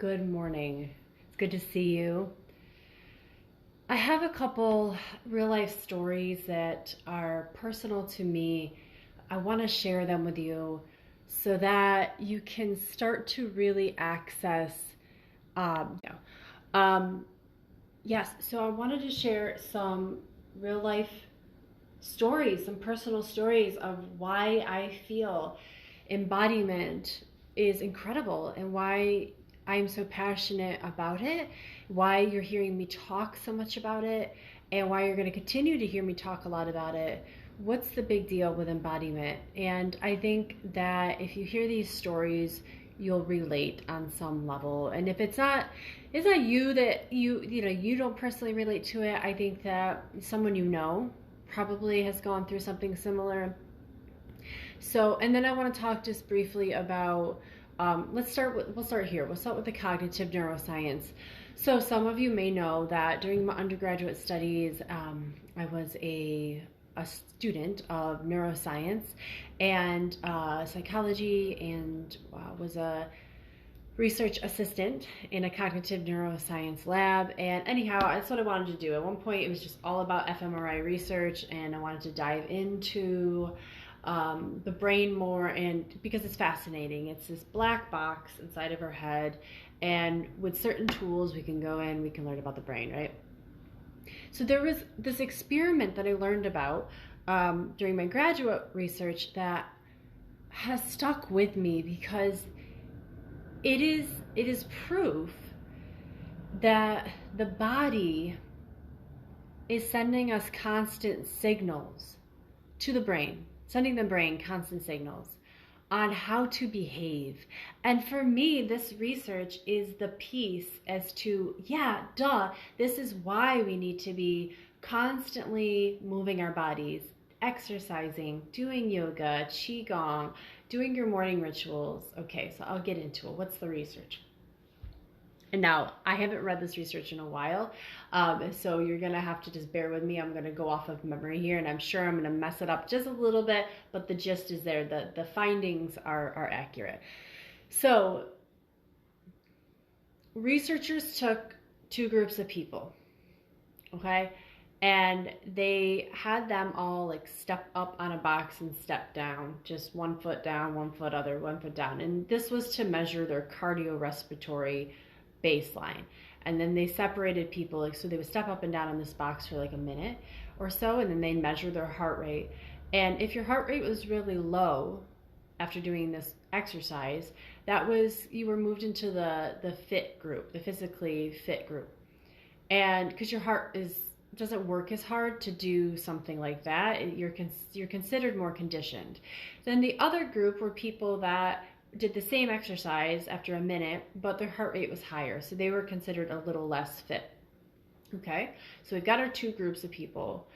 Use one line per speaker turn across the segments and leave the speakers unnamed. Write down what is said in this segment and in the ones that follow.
Good morning. It's good to see you. I have a couple real life stories that are personal to me. I want to share them with you so that you can start to really access. Yeah. Um, yes, so I wanted to share some real life stories, some personal stories of why I feel embodiment is incredible and why I'm so passionate about it, why you're hearing me talk so much about it, and why you're going to continue to hear me talk a lot about it. What's the big deal with embodiment? And I think that if you hear these stories, you'll relate on some level. And if it's not you that you don't personally relate to it, I think that someone you know probably has gone through something similar. So, and then I want to talk just briefly about, we'll start here. We'll start with the cognitive neuroscience. So some of you may know that during my undergraduate studies, I was a student of neuroscience and psychology, and was a research assistant in a cognitive neuroscience lab. And anyhow, that's what I wanted to do. At one point, it was just all about fMRI research, and I wanted to dive into the brain more, and because it's fascinating. It's this black box inside of our head, and with certain tools we can go in, we can learn about the brain, right? So there was this experiment that I learned about during my graduate research that has stuck with me because it is proof that the body is sending us constant signals to the brain, sending the brain constant signals on how to behave. And for me, this research is the piece as to, yeah, duh, this is why we need to be constantly moving our bodies, exercising, doing yoga, qigong, doing your morning rituals. Okay, so I'll get into it. What's the research? And now, I haven't read this research in a while, so you're going to have to just bear with me. I'm going to go off of memory here, and I'm sure I'm going to mess it up just a little bit, but the gist is there. The findings are accurate. So, researchers took two groups of people, okay? And they had them all like step up on a box and step down, just 1 foot down, 1 foot other, 1 foot down. And this was to measure their cardiorespiratory baseline. And then they separated people, like, so they would step up and down on this box for like a minute or so, and then they measure their heart rate. And if your heart rate was really low after doing this exercise, that was, you were moved into the fit group, the physically fit group. And because your heart doesn't work as hard to do something like that, you're considered more conditioned. Then the other group were people that did the same exercise after a minute, but their heart rate was higher, so they were considered a little less fit. Okay, so we've got our two groups of people.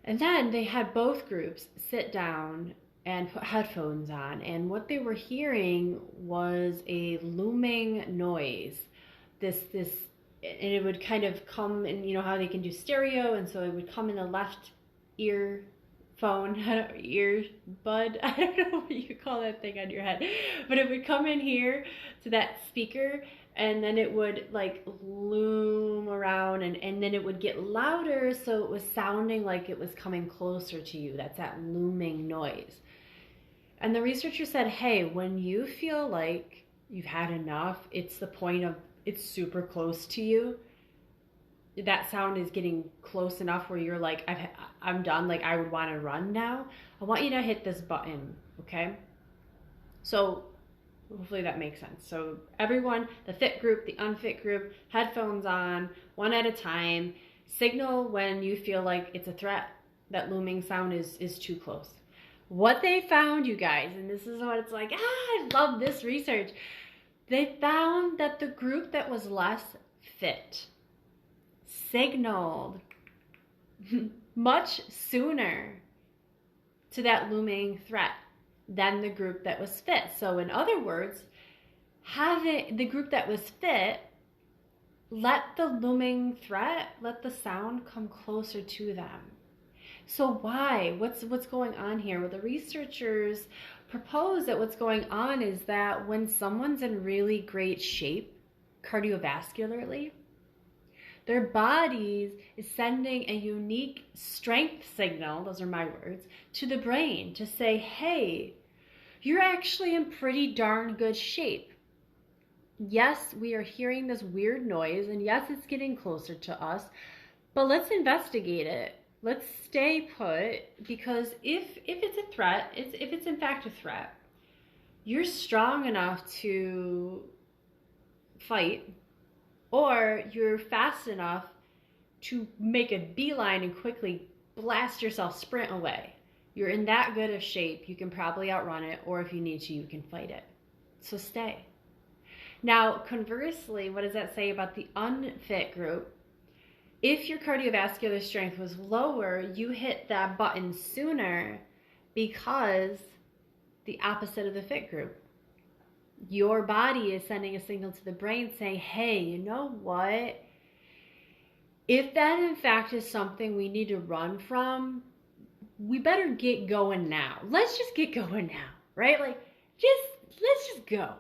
And then they had both groups sit down and put headphones on, and what they were hearing was a looming noise. This and it would kind of come in, you know how they can do stereo, and so it would come in the left ear phone, ear bud, I don't know what you call that thing on your head, but it would come in here to that speaker, and then it would like loom around, and then it would get louder, so it was sounding like it was coming closer to you. That's that looming noise. And the researcher said, hey, when you feel like you've had enough, it's the point of it's super close to you, that sound is getting close enough where you're like, I'm done, like I would want to run now, I want you to hit this button, okay? So hopefully that makes sense. So everyone, the fit group, the unfit group, headphones on, one at a time, signal when you feel like it's a threat, that looming sound is too close. What they found, you guys, and this is what it's like, I love this research, they found that the group that was less fit signaled much sooner to that looming threat than the group that was fit. So in other words, having the group that was fit let the looming threat, let the sound come closer to them. So why? What's going on here? Well, the researchers propose that what's going on is that when someone's in really great shape, cardiovascularly, their bodies is sending a unique strength signal, those are my words, to the brain to say, hey, you're actually in pretty darn good shape. Yes, we are hearing this weird noise, and yes, it's getting closer to us, but let's investigate it. Let's stay put, because if it's a threat, if it's in fact a threat, you're strong enough to fight, or you're fast enough to make a beeline and quickly blast yourself, sprint away. You're in that good of shape, you can probably outrun it, or if you need to, you can fight it. So stay. Now, conversely, what does that say about the unfit group? If your cardiovascular strength was lower, you hit that button sooner because the opposite of the fit group. Your body is sending a signal to the brain saying, hey, you know what? If that in fact is something we need to run from, we better get going now. Let's just get going now, right? Like, let's just go.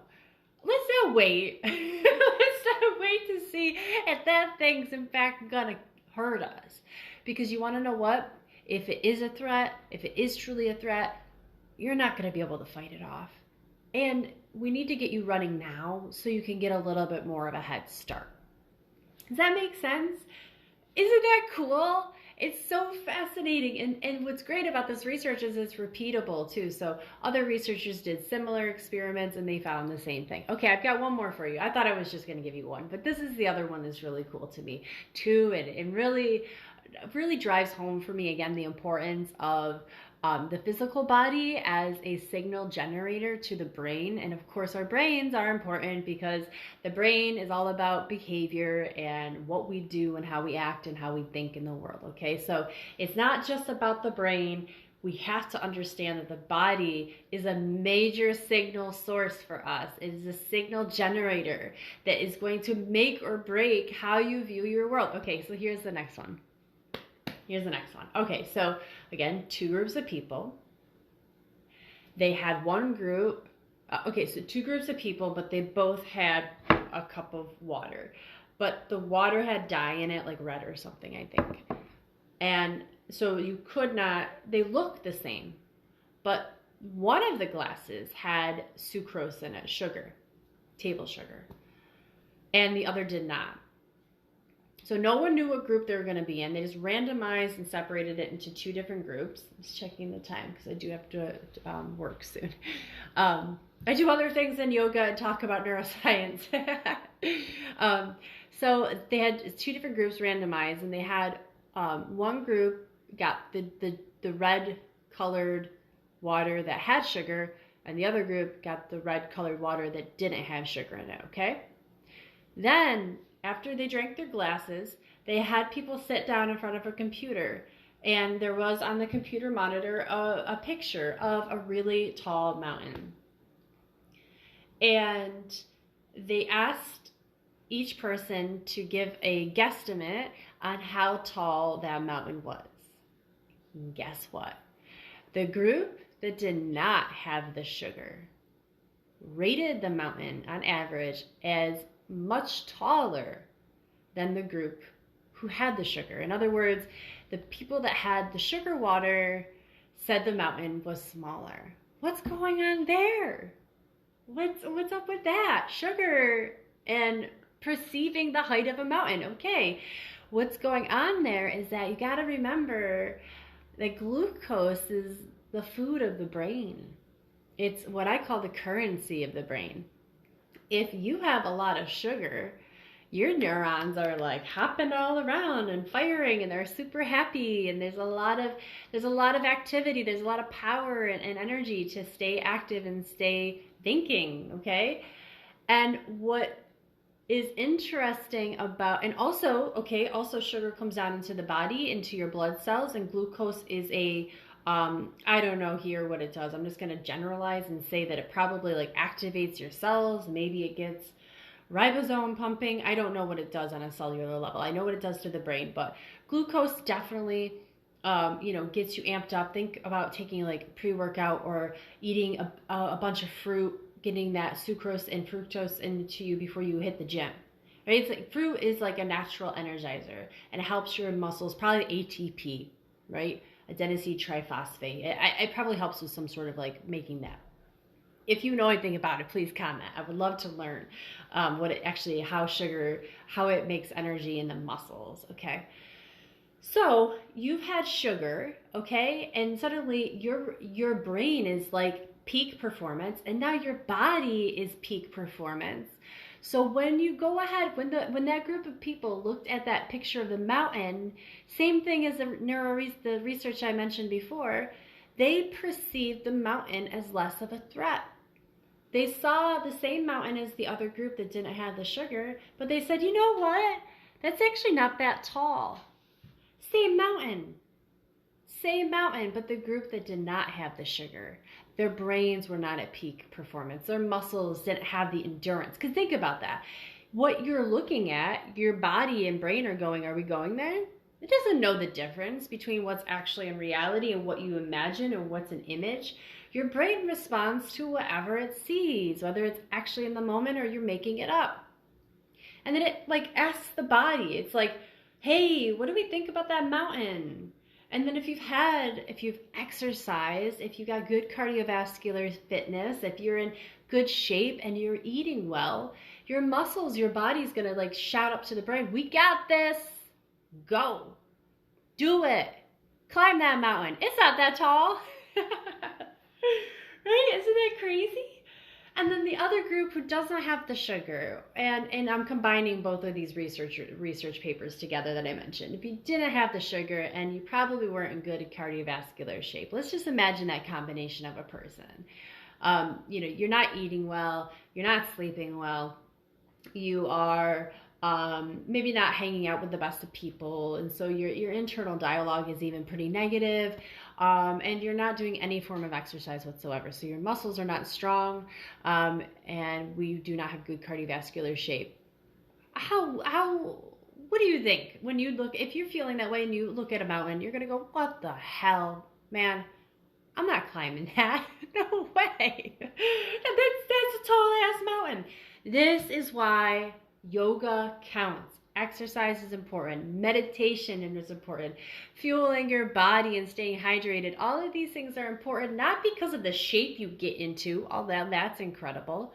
Let's not wait. Let's not wait to see if that thing's in fact gonna hurt us. Because you wanna know what? If it is a threat, if it is truly a threat, you're not gonna be able to fight it off. And we need to get you running now so you can get a little bit more of a head start. Does that make sense? Isn't that cool? It's so fascinating. And what's great about this research is it's repeatable too. So other researchers did similar experiments and they found the same thing. Okay, I've got one more for you. I thought I was just going to give you one, but this is the other one that's really cool to me too. And really drives home for me again the importance of the physical body as a signal generator to the brain. And of course, our brains are important because the brain is all about behavior and what we do and how we act and how we think in the world. Okay, so it's not just about the brain. We have to understand that the body is a major signal source for us. It is a signal generator that is going to make or break how you view your world. Okay, so here's the next one. Okay, so again, two groups of people. They had one group, so two groups of people, but they both had a cup of water. But the water had dye in it, like red or something, I think. And so you could not, they looked the same. But one of the glasses had sucrose in it, sugar, table sugar. And the other did not. So no one knew what group they were going to be in. They just randomized and separated it into two different groups. I'm just checking the time because I do have to work soon. I do other things in yoga and talk about neuroscience. So they had two different groups randomized, and they had one group got the red colored water that had sugar, and the other group got the red colored water that didn't have sugar in it, okay? Then after they drank their glasses, they had people sit down in front of a computer, and there was on the computer monitor a picture of a really tall mountain. And they asked each person to give a guesstimate on how tall that mountain was. And guess what? The group that did not have the sugar rated the mountain on average as much taller than the group who had the sugar. In other words, the people that had the sugar water said the mountain was smaller. What's going on there? What's up with that? Sugar and perceiving the height of a mountain. Okay, what's going on there is that you got to remember that glucose is the food of the brain. It's what I call the currency of the brain. If you have a lot of sugar, your neurons are like hopping all around and firing, and they're super happy, and there's a lot of activity, there's a lot of power and energy to stay active and stay thinking, okay? And what is interesting about, and also sugar comes down into the body, into your blood cells, and glucose is I don't know here what it does. I'm just going to generalize and say that it probably like activates your cells. Maybe it gets ribosome pumping. I don't know what it does on a cellular level. I know what it does to the brain, but glucose definitely, gets you amped up. Think about taking like pre-workout or eating a bunch of fruit, getting that sucrose and fructose into you before you hit the gym. right? It's like fruit is like a natural energizer, and it helps your muscles, probably ATP, right? Adenosine triphosphate. It probably helps with some sort of like making that. If you know anything about it, please comment. I would love to learn what it actually, how sugar, how it makes energy in the muscles. Okay. So you've had sugar, okay, and suddenly your brain is like peak performance, and now your body is peak performance. So when you go ahead, when that group of people looked at that picture of the mountain, same thing as the research I mentioned before, they perceived the mountain as less of a threat. They saw the same mountain as the other group that didn't have the sugar, but they said, you know what? That's actually not that tall. Same mountain. Same mountain, but the group that did not have the sugar, their brains were not at peak performance. Their muscles didn't have the endurance. Because think about that. What you're looking at, your body and brain are going, are we going there? It doesn't know the difference between what's actually in reality and what you imagine or what's an image. Your brain responds to whatever it sees, whether it's actually in the moment or you're making it up. And then it like asks the body, it's like, hey, what do we think about that mountain? And then if you've exercised, if you got good cardiovascular fitness, if you're in good shape and you're eating well, your muscles, your body's gonna like shout up to the brain, we got this, go, do it, climb that mountain. It's not that tall. Right? Isn't that crazy? And then the other group who does not have the sugar, and I'm combining both of these research papers together that I mentioned. If you didn't have the sugar and you probably weren't in good cardiovascular shape, let's just imagine that combination of a person. You're not eating well, you're not sleeping well, you are maybe not hanging out with the best of people, and so your internal dialogue is even pretty negative, and you're not doing any form of exercise whatsoever. So your muscles are not strong, and we do not have good cardiovascular shape. What do you think when you look, if you're feeling that way and you look at a mountain, you're gonna go, what the hell, man? I'm not climbing that. No way. That's a tall ass mountain. This is why yoga counts. Exercise is important. Meditation is important. Fueling your body and staying hydrated. All of these things are important, not because of the shape you get into, although that's incredible.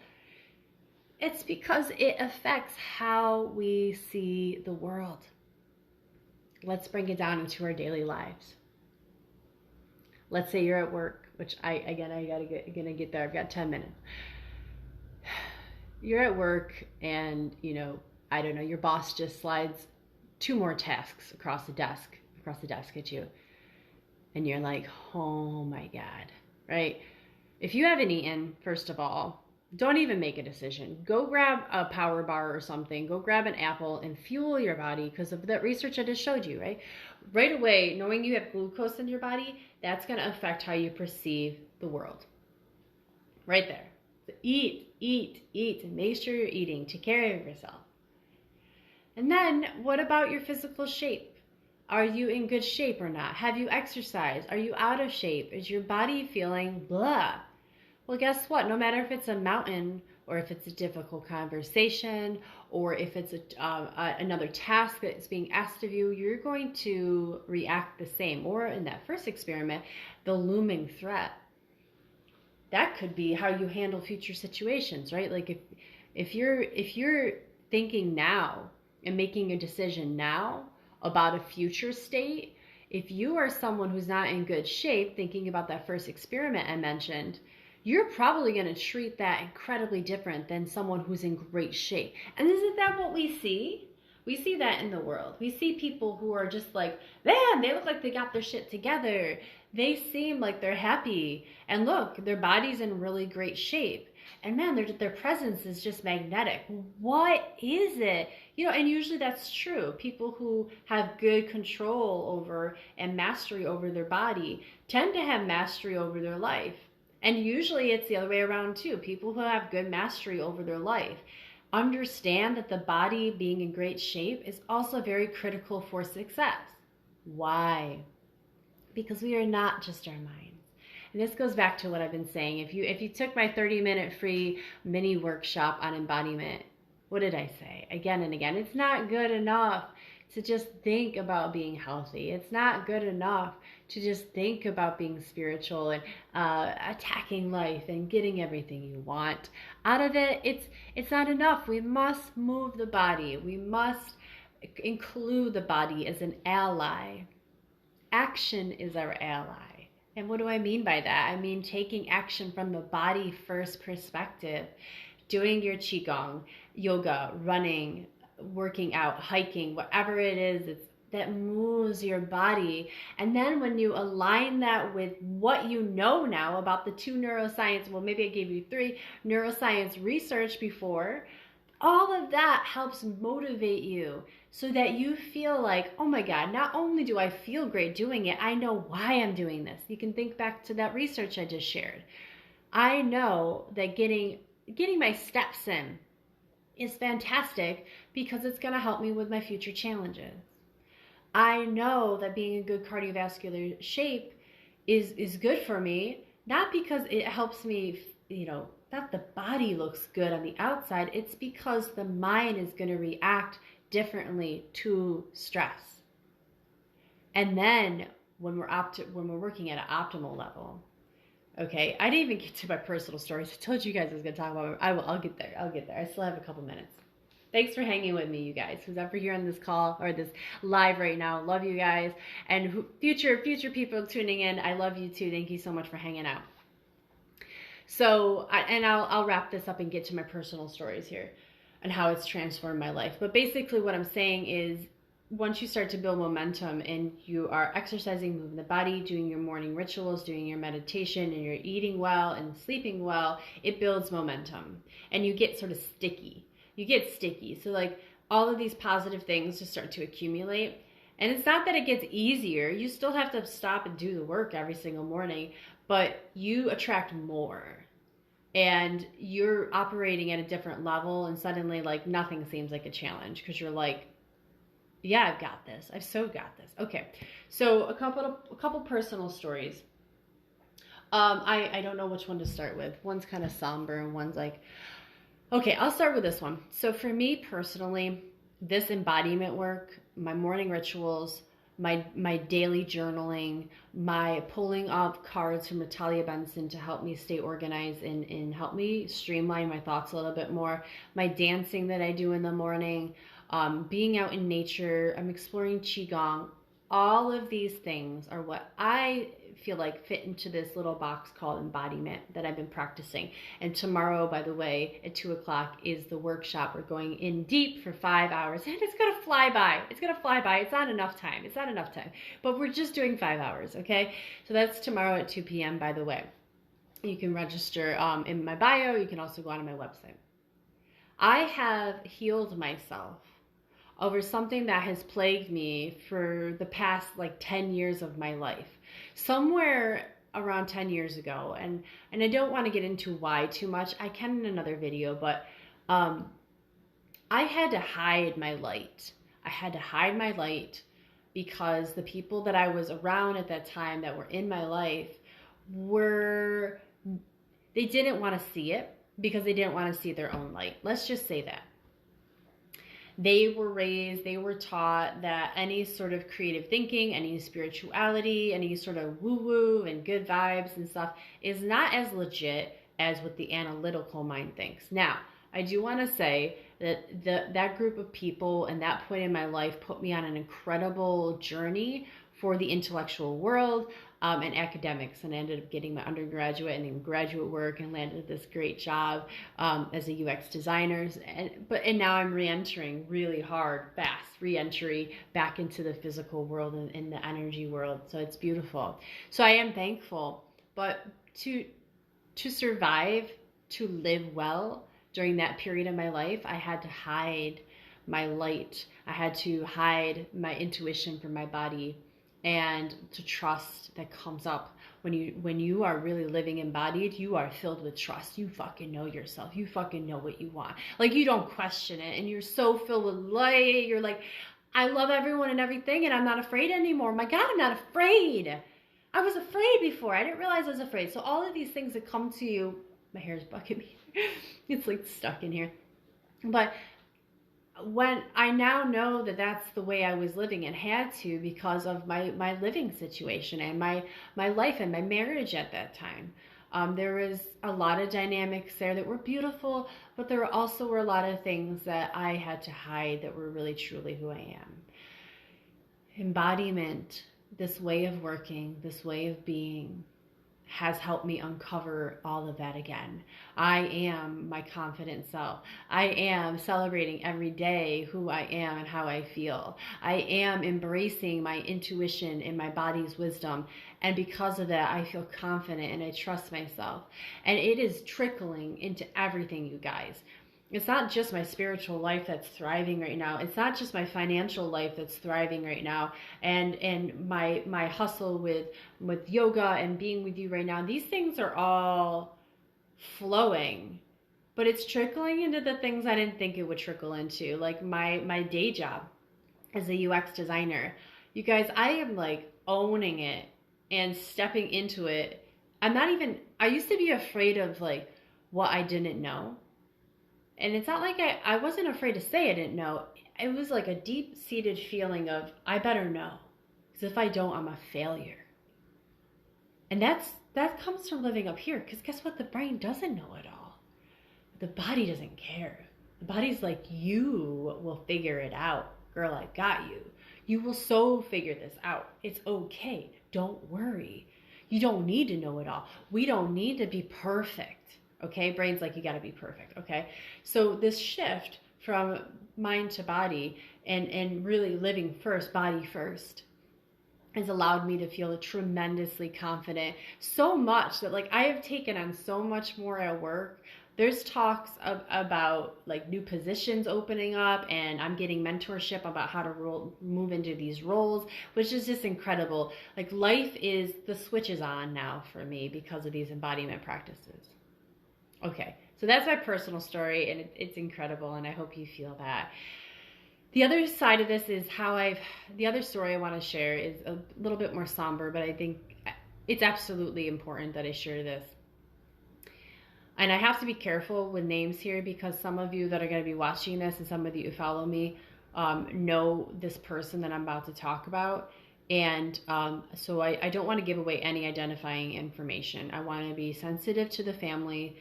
It's because it affects how we see the world. Let's bring it down into our daily lives. Let's say you're at work, which I gotta get there. I've got 10 minutes. You're at work and, I don't know, your boss just slides 2 more tasks across the desk at you. And you're like, oh my God, right? If you haven't eaten, first of all, don't even make a decision. Go grab a power bar or something. Go grab an apple and fuel your body because of that research I just showed you, right? Right away, knowing you have glucose in your body, that's going to affect how you perceive the world. Right there. So eat, and make sure you're eating. Take care of yourself. And then, what about your physical shape? Are you in good shape or not? Have you exercised? Are you out of shape? Is your body feeling blah? Well, guess what? No matter if it's a mountain or if it's a difficult conversation or if it's another task that's being asked of you, you're going to react the same. Or in that first experiment, the looming threat. That could be how you handle future situations, right? Like if you're thinking now and making a decision now about a future state, if you are someone who's not in good shape, thinking about that first experiment I mentioned, you're probably going to treat that incredibly different than someone who's in great shape. And isn't that what we see? We see that in the world. We see people who are just like, man, they look like they got their shit together. They seem like they're happy. And look, their body's in really great shape. And man, their presence is just magnetic. What is it? And usually that's true. People who have good control over and mastery over their body tend to have mastery over their life. And usually it's the other way around too. People who have good mastery over their life understand that the body being in great shape is also very critical for success. Why? Because we are not just our minds. And this goes back to what I've been saying. If you took my 30-minute free mini workshop on embodiment, What did I say? Again and again. It's not good enough to just think about being healthy. It's not good enough to just think about being spiritual and attacking life and getting everything you want out of it. It's not enough. We must move the body. We must include the body as an ally. Action is our ally. And what do I mean by that? I mean taking action from the body first perspective, doing your qigong, yoga, running, working out, hiking, whatever it is that moves your body. And then when you align that with what you know now about the 2 neuroscience, well, maybe I gave you 3 neuroscience research before, all of that helps motivate you so that you feel like, oh my God, not only do I feel great doing it, I know why I'm doing this. You can think back to that research I just shared. I know that getting my steps in is fantastic because it's going to help me with my future challenges. I know that being in good cardiovascular shape is good for me, not because it helps me, that the body looks good on the outside. It's because the mind is going to react differently to stress. And then when we're working at an optimal level, okay, I didn't even get to my personal stories. I told you guys I was going to talk about it. I'll get there. I still have a couple minutes. Thanks for hanging with me, you guys. Who's ever here on this call or this live right now, love you guys. And future people tuning in, I love you too. Thank you so much for hanging out. So, I'll wrap this up and get to my personal stories here and how it's transformed my life. But basically what I'm saying is, once you start to build momentum and you are exercising, moving the body, doing your morning rituals, doing your meditation, and you're eating well and sleeping well, it builds momentum and you get sort of sticky. So like all of these positive things just start to accumulate. And it's not that it gets easier. You still have to stop and do the work every single morning, but you attract more. And you're operating at a different level, and suddenly like nothing seems like a challenge because you're like, yeah, I've got this. I've so got this. Okay. So a couple personal stories. I don't know which one to start with. One's kind of somber and one's like, okay, I'll start with this one. So for me personally, this embodiment work, my morning rituals, my daily journaling, my pulling up cards from Natalia Benson to help me stay organized and help me streamline my thoughts a little bit more, my dancing that I do in the morning, being out in nature, I'm exploring qigong. All of these things are what I feel like fit into this little box called embodiment that I've been practicing. And tomorrow, by the way, at 2:00 is the workshop. We're going in deep for 5 hours, and it's gonna fly by. It's not enough time. But we're just doing 5 hours, okay? So that's tomorrow at 2 p.m. By the way, you can register in my bio. You can also go on my website. I have healed myself over something that has plagued me for the past like 10 years of my life. Somewhere around 10 years ago, and I don't want to get into why too much. I can in another video, but I had to hide my light. Because the people that I was around at that time that were in my life they didn't want to see it because they didn't want to see their own light. Let's just say that. They were taught that any sort of creative thinking, any spirituality, any sort of woo-woo and good vibes and stuff is not as legit as what the analytical mind thinks. Now, I do want to say that that group of people and that point in my life put me on an incredible journey for the intellectual world and academics, and I ended up getting my undergraduate and then graduate work and landed this great job as a UX designer. And now I'm re-entering really hard, fast re-entry back into the physical world and in the energy world. So it's beautiful. So I am thankful, but to survive, to live well during that period of my life, I had to hide my light. I had to hide my intuition from my body, and to trust that comes up when you are really living embodied. You are filled with trust. You fucking know yourself. You fucking know what you want. Like, you don't question it, and you're so filled with light. You're like, I love everyone and everything, and I'm not afraid anymore. My God, I'm not afraid. I was afraid before. I didn't realize I was afraid. So all of these things that come to you, my hair is bugging me. It's like stuck in here. But when I now know that that's the way I was living and had to because of my living situation and my life and my marriage at that time. There was a lot of dynamics there that were beautiful, but there also were a lot of things that I had to hide that were really truly who I am. Embodiment, this way of working, this way of being, has helped me uncover all of that again. I am my confident self. I am celebrating every day who I am and how I feel. I am embracing my intuition and my body's wisdom. And because of that, I feel confident and I trust myself. And it is trickling into everything, you guys. It's not just my spiritual life that's thriving right now. It's not just my financial life that's thriving right now, and my hustle with yoga and being with you right now. These things are all flowing, but it's trickling into the things I didn't think it would trickle into, like my day job as a UX designer. You guys, I am like owning it and stepping into it. I used to be afraid of like what I didn't know. And it's not like I wasn't afraid to say I didn't know. It was like a deep-seated feeling of, I better know. Because if I don't, I'm a failure. And that comes from living up here. Because guess what? The brain doesn't know it all. The body doesn't care. The body's like, you will figure it out. Girl, I got you. You will so figure this out. It's okay. Don't worry. You don't need to know it all. We don't need to be perfect. Okay, brain's like, you got to be perfect. Okay, so this shift from mind to body and really living first, body first, has allowed me to feel tremendously confident. So much that like I have taken on so much more at work. There's talks about like new positions opening up, and I'm getting mentorship about how to move into these roles, which is just incredible. Like life is, the switch is on now for me because of these embodiment practices. Okay, so that's my personal story, and it's incredible, and I hope you feel that. The other side of this is the other story I want to share is a little bit more somber, but I think it's absolutely important that I share this. And I have to be careful with names here because some of you that are going to be watching this and some of you who follow me know this person that I'm about to talk about. And so I don't want to give away any identifying information. I want to be sensitive to the family.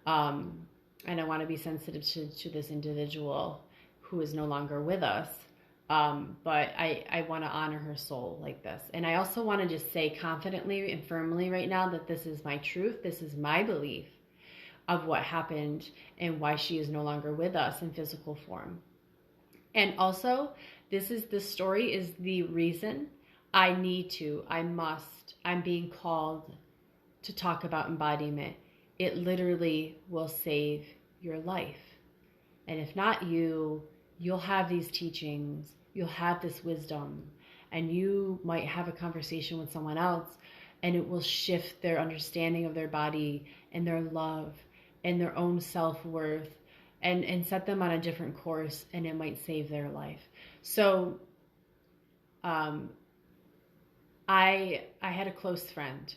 And I want to be sensitive to this individual who is no longer with us. But I want to honor her soul like this. And I also want to just say confidently and firmly right now that this is my truth. This is my belief of what happened and why she is no longer with us in physical form. And also, this story is the reason I'm being called to talk about embodiment. It literally will save your life. And if not you, you'll have these teachings, you'll have this wisdom, and you might have a conversation with someone else, and it will shift their understanding of their body and their love and their own self-worth and set them on a different course, and it might save their life. So I had a close friend,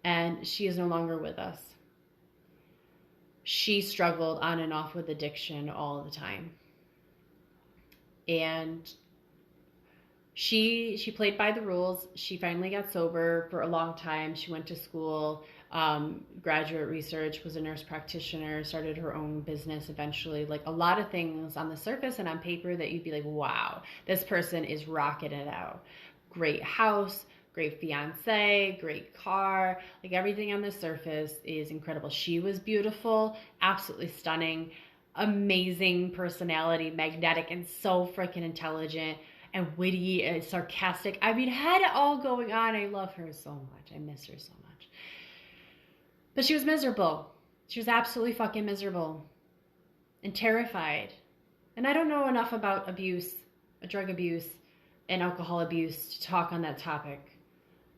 and she is no longer with us. She struggled on and off with addiction all the time. And she played by the rules. She finally got sober for a long time. She went to school, graduate research, was a nurse practitioner, started her own business eventually. Like a lot of things on the surface and on paper that you'd be like, wow, this person is rocking it out. Great house, great fiance, great car, like everything on the surface is incredible. She was beautiful, absolutely stunning, amazing personality, magnetic, and so freaking intelligent and witty and sarcastic. I mean, had it all going on. I love her so much. I miss her so much. But she was miserable. She was absolutely fucking miserable and terrified. And I don't know enough about abuse, drug abuse, and alcohol abuse to talk on that topic.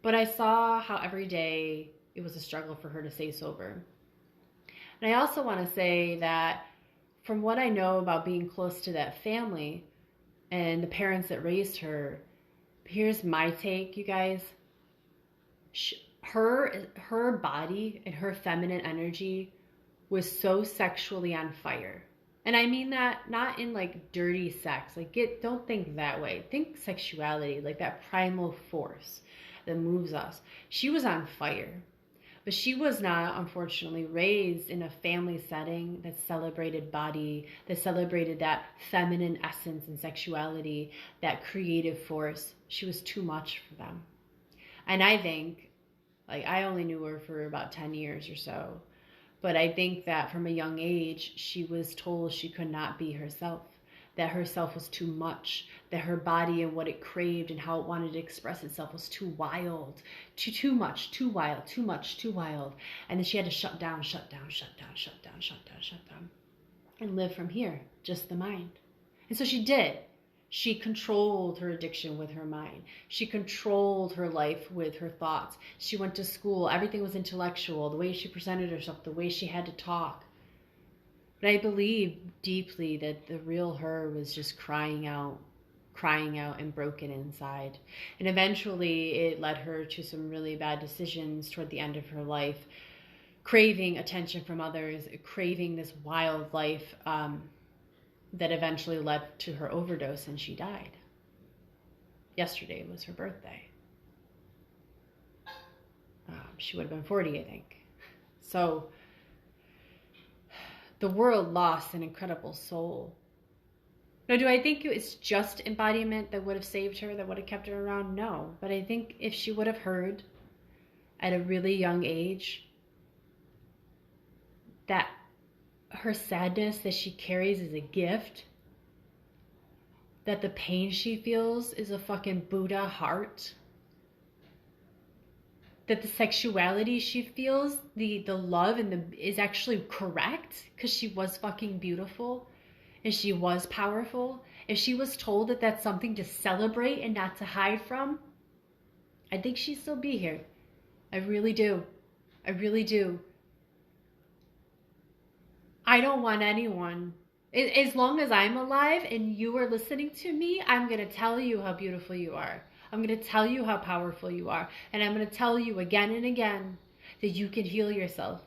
But I saw how every day it was a struggle for her to stay sober. And I also want to say that from what I know about being close to that family and the parents that raised her, here's my take, you guys. Her body and her feminine energy was so sexually on fire. And I mean that not in like dirty sex. Like don't think that way. Think sexuality, like that primal force that moves us. She was on fire. But she was not, unfortunately, raised in a family setting that celebrated body, that celebrated that feminine essence and sexuality, that creative force. She was too much for them. And I think, like, I only knew her for about 10 years or so. But I think that from a young age, she was told she could not be herself, that herself was too much, that her body and what it craved and how it wanted to express itself was too wild, too much, too wild, too much, too wild. And then she had to shut down, shut down, shut down, shut down, shut down, shut down, and live from here, just the mind. And so she did. She controlled her addiction with her mind. She controlled her life with her thoughts. She went to school. Everything was intellectual. The way she presented herself, the way she had to talk. But I believe deeply that the real her was just crying out and broken inside. And eventually it led her to some really bad decisions toward the end of her life, craving attention from others, craving this wild life, that eventually led to her overdose, and she died. Yesterday was her birthday. She would have been 40, I think. So the world lost an incredible soul. Now, do I think it's just embodiment that would have saved her, that would have kept her around? No. But I think if she would have heard at a really young age that her sadness that she carries is a gift, that the pain she feels is a fucking Buddha heart, that the sexuality she feels, the love is actually correct because she was fucking beautiful and she was powerful. If she was told that that's something to celebrate and not to hide from, I think she'd still be here. I really do. I really do. I don't want anyone, as long as I'm alive and you are listening to me, I'm going to tell you how beautiful you are. I'm going to tell you how powerful you are. And I'm going to tell you again and again that you can heal yourself.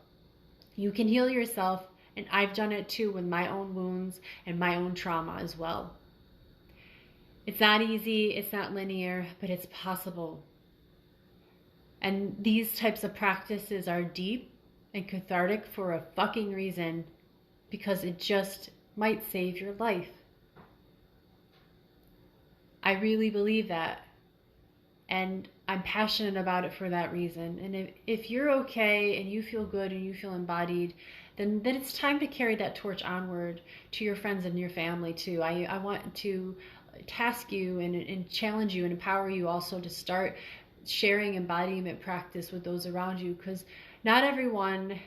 You can heal yourself. And I've done it too with my own wounds and my own trauma as well. It's not easy. It's not linear, but it's possible. And these types of practices are deep and cathartic for a fucking reason, because it just might save your life. I really believe that. And I'm passionate about it for that reason. And if you're okay and you feel good and you feel embodied, then it's time to carry that torch onward to your friends and your family too. I want to task you and challenge you and empower you also to start sharing embodiment practice with those around you, because not everyone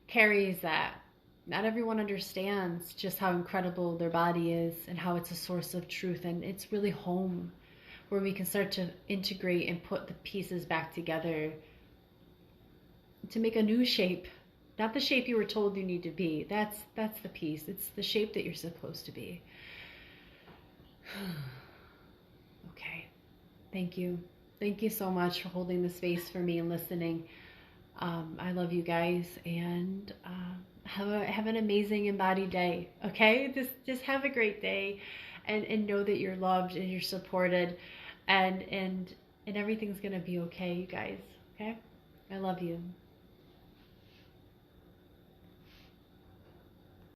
carries that. Not everyone understands just how incredible their body is and how it's a source of truth, and it's really home where we can start to integrate and put the pieces back together to make a new shape. Not the shape you were told you need to be. That's the piece. It's the shape that you're supposed to be. Okay. Thank you. Thank you so much for holding the space for me and listening. I love you guys, and have an amazing embodied day. Okay, just have a great day, and know that you're loved and you're supported, and everything's gonna be okay, you guys. Okay, I love you.